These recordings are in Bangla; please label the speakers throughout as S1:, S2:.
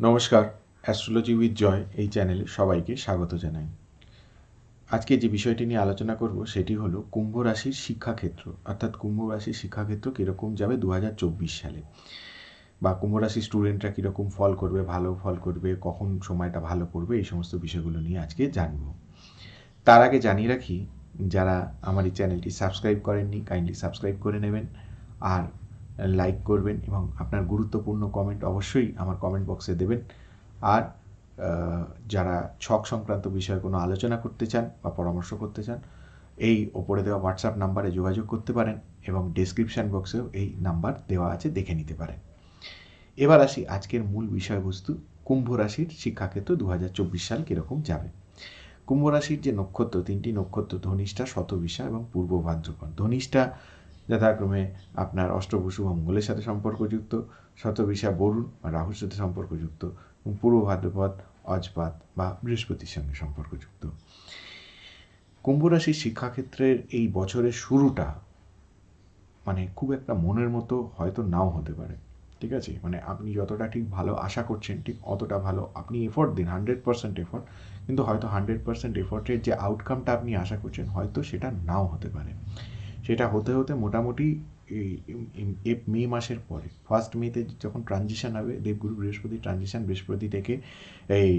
S1: নমস্কার, অ্যাস্ট্রোলজি উইথ জয় এই চ্যানেলে সবাইকে স্বাগত জানাই। আজকে যে বিষয়টি নিয়ে আলোচনা করব সেটি হলো কুম্ভ রাশির শিক্ষাক্ষেত্র, অর্থাৎ কুম্ভ রাশির শিক্ষাক্ষেত্র কীরকম যাবে 2024 সালে, বা কুম্ভ রাশির স্টুডেন্টরা কীরকম ফল করবে, ভালো ফল করবে, কখন সময়টা ভালো করবে, এই সমস্ত বিষয়গুলো নিয়ে আজকে জানব। তার আগে জানিয়ে রাখি, যারা আমার এই চ্যানেলটি সাবস্ক্রাইব করেননি কাইন্ডলি সাবস্ক্রাইব করে নেবেন, আর লাইক করবেন এবং আপনার গুরুত্বপূর্ণ কমেন্ট অবশ্যই আমার কমেন্ট বক্সে দেবেন। আর যারা ছক সংক্রান্ত বিষয়ে কোনো আলোচনা করতে চান বা পরামর্শ করতে চান, এই ওপরে দেওয়া হোয়াটসঅ্যাপ নাম্বারে যোগাযোগ করতে পারেন এবং ডেসক্রিপশান বক্সেও এই নাম্বার দেওয়া আছে, দেখে নিতে পারেন। এবার আসি আজকের মূল বিষয়বস্তু, কুম্ভ রাশির শিক্ষাক্ষেত্র 2024 সাল কীরকম যাবে। কুম্ভ রাশির যে নক্ষত্র, তিনটি নক্ষত্র ধনিষ্ঠা, শতবিশা এবং পূর্ব ভাদ্রপদ। ধনিষ্ঠা যথাক্রমে আপনার অষ্টবসু বা মঙ্গলের সাথে সম্পর্কযুক্ত, শতবিশা বরুণ বা রাহুর সাথে সম্পর্কযুক্ত এবং পূর্ব ভাদ্রপদ অজপাত বা বৃহস্পতির সঙ্গে সম্পর্কযুক্ত। কুম্ভ রাশির শিক্ষাক্ষেত্রের এই বছরের শুরুটা মানে খুব একটা মনের মতো হয়তো নাও হতে পারে, ঠিক আছে? মানে আপনি যতটা ঠিক ভালো আশা করছেন ঠিক অতটা ভালো আপনি এফোর্ট দিন, 100% এফোর্ট, কিন্তু হয়তো 100% এফোর্টের যে আউটকামটা আপনি আশা করছেন হয়তো সেটা নাও হতে পারে। সেটা হতে হতে মোটামুটি এই মে মাসের পরে, ফার্স্ট মেতে যখন ট্রানজিশন হবে, দেবগুরু বৃহস্পতি ট্রানজিশন, বৃহস্পতি থেকে এই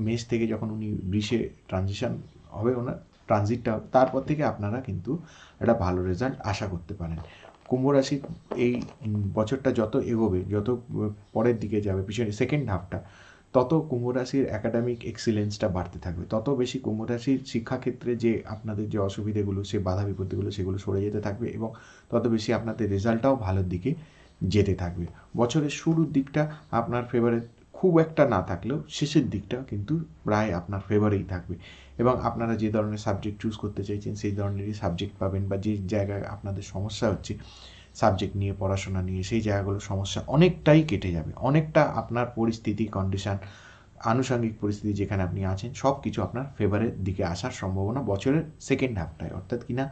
S1: মেষ থেকে যখন উনি বৃষে ট্রানজিশন হবে, ওনার ট্রানজিটটা হবে, তারপর থেকে আপনারা কিন্তু একটা ভালো রেজাল্ট আশা করতে পারেন। কুম্ভ রাশির এই বছরটা যত এগোবে, যত পরের দিকে যাবে, পিছনে সেকেন্ড হাফটা, তত কুম্ভ রাশির অ্যাকাডেমিক এক্সিলেন্সটা বাড়তে থাকবে, তত বেশি কুম্ভ রাশির শিক্ষাক্ষেত্রে যে আপনাদের যে অসুবিধেগুলো, সে বাধা বিপত্তিগুলো, সেগুলো সরে যেতে থাকবে এবং তত বেশি আপনাদের রেজাল্টটাও ভালোর দিকে যেতে থাকবে। বছরের শুরুর দিকটা আপনার ফেভারে খুব একটা না থাকলেও শেষের দিকটা কিন্তু প্রায় আপনার ফেভারেই থাকবে এবং আপনারা যে ধরনের সাবজেক্ট চুজ করতে চাইছেন সেই ধরনেরই সাবজেক্ট পাবেন, বা যে জায়গায় আপনাদের সমস্যা হচ্ছে সাবজেক্ট নিয়ে, পড়াশোনা নিয়ে, সেই জায়গাগুলোর সমস্যা অনেকটাই কেটে যাবে। অনেকটা আপনার পরিস্থিতি, কন্ডিশান, আনুষঙ্গিক পরিস্থিতি যেখানে আপনি আছেন, সব কিছু আপনার ফেভারের দিকে আসার সম্ভাবনা বছরের সেকেন্ড হাফটায়, অর্থাৎ কিনা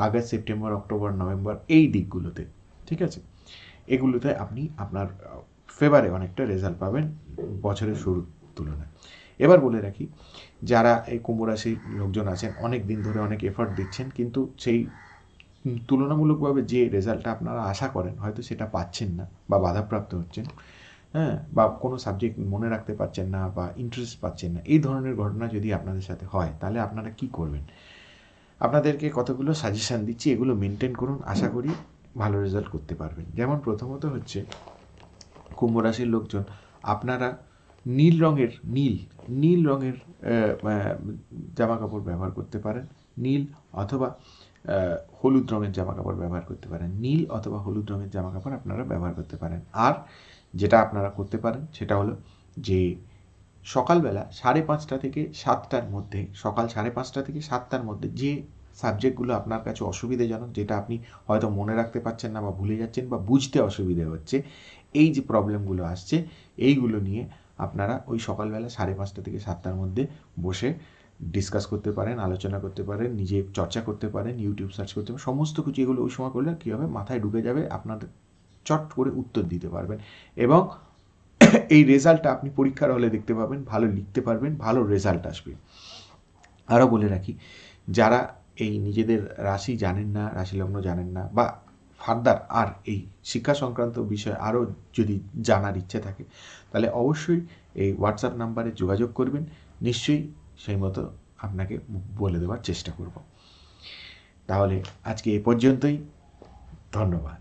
S1: আগস্ট, সেপ্টেম্বর, অক্টোবর, নভেম্বর, এই দিকগুলোতে, ঠিক আছে? এগুলোতে আপনি আপনার ফেভারে অনেকটা রেজাল্ট পাবেন বছরের শুরুর তুলনায়। এবার বলে রাখি, যারা এই কুম্ভ রাশির লোকজন আছেন, অনেক দিন ধরে অনেক এফর্ট দিচ্ছেন, কিন্তু সেই তুলনামূলকভাবে যে রেজাল্টটা আপনারা আশা করেন হয়তো সেটা পাচ্ছেন না বা বাধাপ্রাপ্ত হচ্ছেন, হ্যাঁ, বা কোনো সাবজেক্ট মনে রাখতে পারছেন না বা ইন্টারেস্ট পাচ্ছেন না, এই ধরনের ঘটনা যদি আপনাদের সাথে হয় তাহলে আপনারা কি করবেন? আপনাদেরকে কতগুলো সাজেশান দিচ্ছি, এগুলো মেনটেন করুন, আশা করি ভালো রেজাল্ট করতে পারবেন। যেমন প্রথমত হচ্ছে, কুম্ভ রাশির লোকজন আপনারা নীল রঙের জামা কাপড় ব্যবহার করতে পারেন। নীল অথবা হলুদ রঙের জামা কাপড় ব্যবহার করতে পারেন। নীল অথবা হলুদ রঙের জামা কাপড় আপনারা ব্যবহার করতে পারেন। আর যেটা আপনারা করতে পারেন সেটা হলো যে সকালবেলা 5:30 থেকে 7টার মধ্যে, সকাল 5:30 থেকে 7টার মধ্যে যে সাবজেক্টগুলো আপনার কাছে অসুবিধাজনক, যেটা আপনি হয়তো মনে রাখতে পারছেন না বা ভুলে যাচ্ছেন বা বুঝতে অসুবিধে হচ্ছে, এই যে প্রবলেমগুলো আসছে, এইগুলো নিয়ে আপনারা ওই সকালবেলা 5:30 থেকে 7টার মধ্যে বসে ডিসকাস করতে পারেন, আলোচনা করতে পারেন, নিজে চর্চা করতে পারেন, ইউটিউব সার্চ করতে পারেন, সমস্ত কিছু এগুলো ওই সময় করলে কী হবে, মাথায় ঢুকে যাবে, আপনাদের চট করে উত্তর দিতে পারবেন এবং এই রেজাল্টটা আপনি পরীক্ষার হলে দেখতে পাবেন, ভালো লিখতে পারবেন, ভালো রেজাল্ট আসবে। আরও বলে রাখি, যারা এই নিজেদের রাশি জানেন না, রাশিলগ্ন জানেন না, বা ফার্দার আর এই শিক্ষা সংক্রান্ত বিষয়ে আরও যদি জানার ইচ্ছে থাকে, তাহলে অবশ্যই এই হোয়াটসঅ্যাপ নাম্বারে যোগাযোগ করবেন, নিশ্চয়ই সেই মতো আপনাকে বলে দেওয়ার চেষ্টা করব। তাহলে আজকে এ পর্যন্তই, ধন্যবাদ।